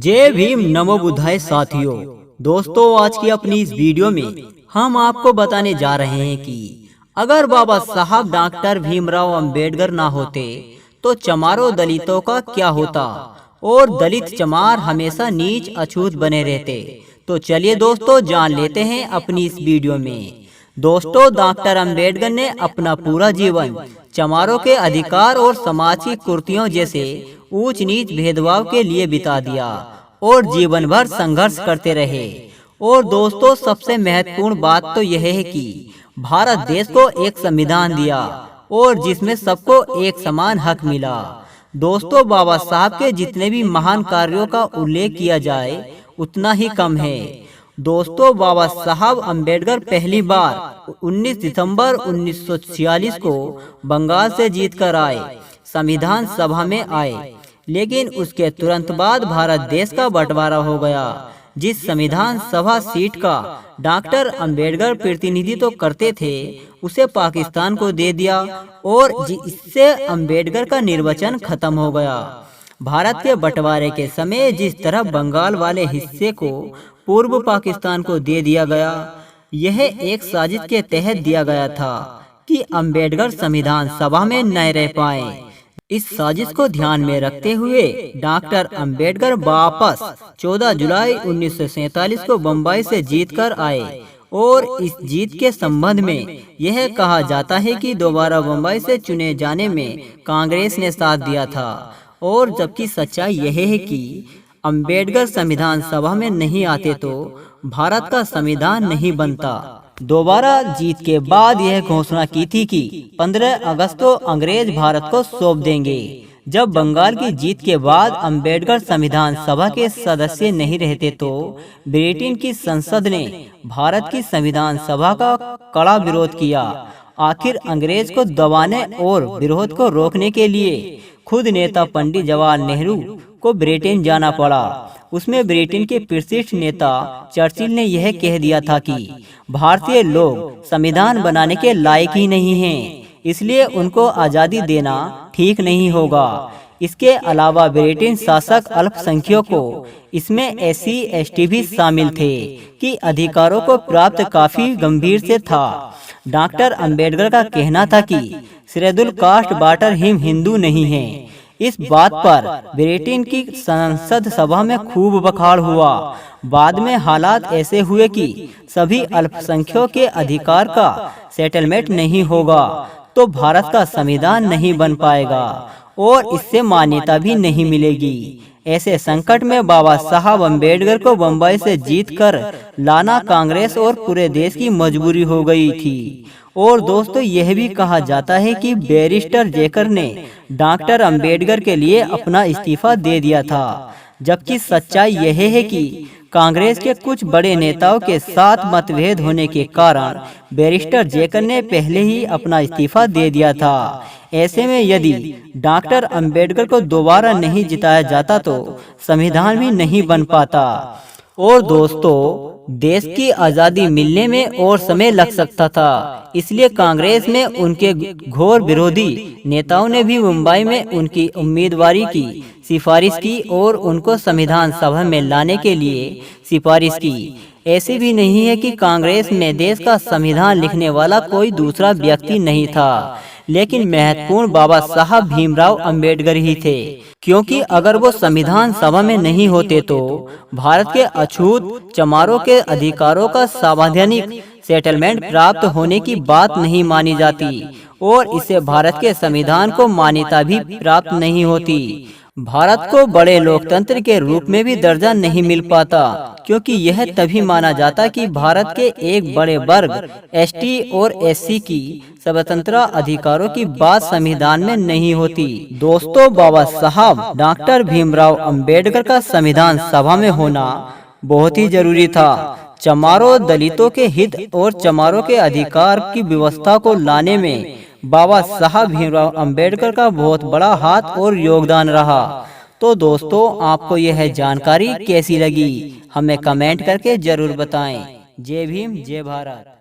जय भीम नमो बुद्धाय साथियों। दोस्तों, आज की अपनी इस वीडियो में हम आपको बताने जा रहे हैं कि अगर बाबा साहब डॉक्टर भीमराव अंबेडकर ना होते तो चमारों दलितों का क्या होता और दलित चमार हमेशा नीच अछूत बने रहते। तो चलिए दोस्तों, जान लेते हैं अपनी इस वीडियो में। दोस्तों, डॉक्टर अंबेडकर ने अपना पूरा जीवन चमारों के अधिकार और समाज की कुर्तियों जैसे ऊंच नीच भेदभाव के लिए बिता दिया और जीवन भर संघर्ष करते रहे। और दोस्तों, सबसे महत्वपूर्ण बात तो यह है कि भारत देश को एक संविधान दिया और जिसमें सबको एक समान हक मिला। दोस्तों, बाबा साहब के जितने भी महान कार्यों का उल्लेख किया जाए उतना ही कम है। दोस्तों, बाबा साहब अंबेडकर पहली बार 19 दिसंबर 1946 को बंगाल से जीतकर आए, संविधान सभा में आए। लेकिन उसके तुरंत बाद भारत देश का बंटवारा हो गया। जिस संविधान सभा सीट का डॉक्टर अंबेडकर प्रतिनिधित्व करते थे उसे पाकिस्तान को दे दिया और इससे अंबेडकर का निर्वाचन खत्म हो गया। भारत के बंटवारे के समय जिस तरह बंगाल वाले हिस्से को पूर्व पाकिस्तान को दे दिया गया, यह एक साजिश के तहत दिया गया था कि अंबेडकर संविधान सभा में न रह पाए। इस साजिश को ध्यान में रखते हुए डॉक्टर अंबेडकर वापस 14 जुलाई 1947 को बम्बई से जीतकर आए और इस जीत के संबंध में यह कहा जाता है कि दोबारा बम्बई से चुने जाने में कांग्रेस ने साथ दिया था। और जबकि सच्चाई यह है कि अंबेडकर संविधान सभा में नहीं आते तो भारत का संविधान नहीं बनता। दोबारा जीत के बाद यह घोषणा की थी कि 15 अगस्त को अंग्रेज भारत को सौंप देंगे। जब बंगाल की जीत के बाद अंबेडकर संविधान सभा के सदस्य नहीं रहते तो ब्रिटेन की संसद ने भारत की संविधान सभा का कड़ा विरोध किया। आखिर अंग्रेज को दबाने और विरोध को रोकने के लिए खुद नेता पंडित जवाहरलाल नेहरू को ब्रिटेन जाना पड़ा। उसमें ब्रिटेन के प्रतिष्ठित नेता चर्चिल ने यह कह दिया था कि भारतीय लोग संविधान बनाने के लायक ही नहीं हैं, इसलिए उनको आज़ादी देना ठीक नहीं होगा। इसके अलावा ब्रिटेन शासक अल्पसंख्यकों, इसमें एससी एसटी भी शामिल थे, कि अधिकारों को प्राप्त काफी गंभीर से था। डॉक्टर अंबेडकर का कहना था कि schedule caste water him Hindu नहीं है। इस बात पर ब्रिटेन की संसद सभा में खूब बखाड़ हुआ। बाद में हालात ऐसे हुए कि सभी अल्पसंख्यकों के अधिकार का सेटलमेंट नहीं होगा तो भारत का संविधान नहीं बन पाएगा और इससे मान्यता भी नहीं मिलेगी। ऐसे संकट में बाबा साहब अंबेडकर को बम्बई से जीतकर लाना कांग्रेस और पूरे देश की मजबूरी हो गई थी। और दोस्तों, यह भी कहा जाता है कि बैरिस्टर जेकर ने डॉक्टर अंबेडकर के लिए अपना इस्तीफा दे दिया था। जबकि सच्चाई यह है कि कांग्रेस के कुछ बड़े नेताओं के साथ मतभेद होने के कारण बैरिस्टर जेकर ने पहले ही अपना इस्तीफा दे दिया था। ऐसे में यदि डॉक्टर अंबेडकर को दोबारा नहीं जिताया जाता तो संविधान भी नहीं बन पाता और दोस्तों, देश की आज़ादी मिलने में और समय लग सकता था। इसलिए कांग्रेस में उनके घोर विरोधी नेताओं ने भी मुंबई में उनकी उम्मीदवारी की सिफारिश की और उनको संविधान सभा में लाने के लिए सिफारिश की। ऐसे भी नहीं है कि कांग्रेस में देश का संविधान लिखने वाला कोई दूसरा व्यक्ति नहीं था, लेकिन महत्वपूर्ण बाबा साहब भीमराव अंबेडकर ही थे, क्योंकि अगर वो संविधान सभा में नहीं होते तो भारत के अछूत चमारों के अधिकारों का संवैधानिक सेटलमेंट प्राप्त होने की बात नहीं मानी जाती और इससे भारत के संविधान को मान्यता भी प्राप्त नहीं होती। भारत को बड़े लोकतंत्र के रूप में भी दर्जा नहीं मिल पाता, क्योंकि यह तभी माना जाता कि भारत के एक बड़े वर्ग एसटी और एससी की स्वतंत्रता अधिकारों की बात संविधान में नहीं होती। दोस्तों, बाबा साहब डॉक्टर भीमराव अंबेडकर का संविधान सभा में होना बहुत ही जरूरी था। चमारों दलितों के हित और चमारों के अधिकार की व्यवस्था को लाने में बाबा साहब भीमराव अंबेडकर का बहुत बड़ा हाथ और योगदान रहा। तो दोस्तों, आपको यह जानकारी कैसी लगी हमें कमेंट करके जरूर बताएं। जय भीम, जय भारत।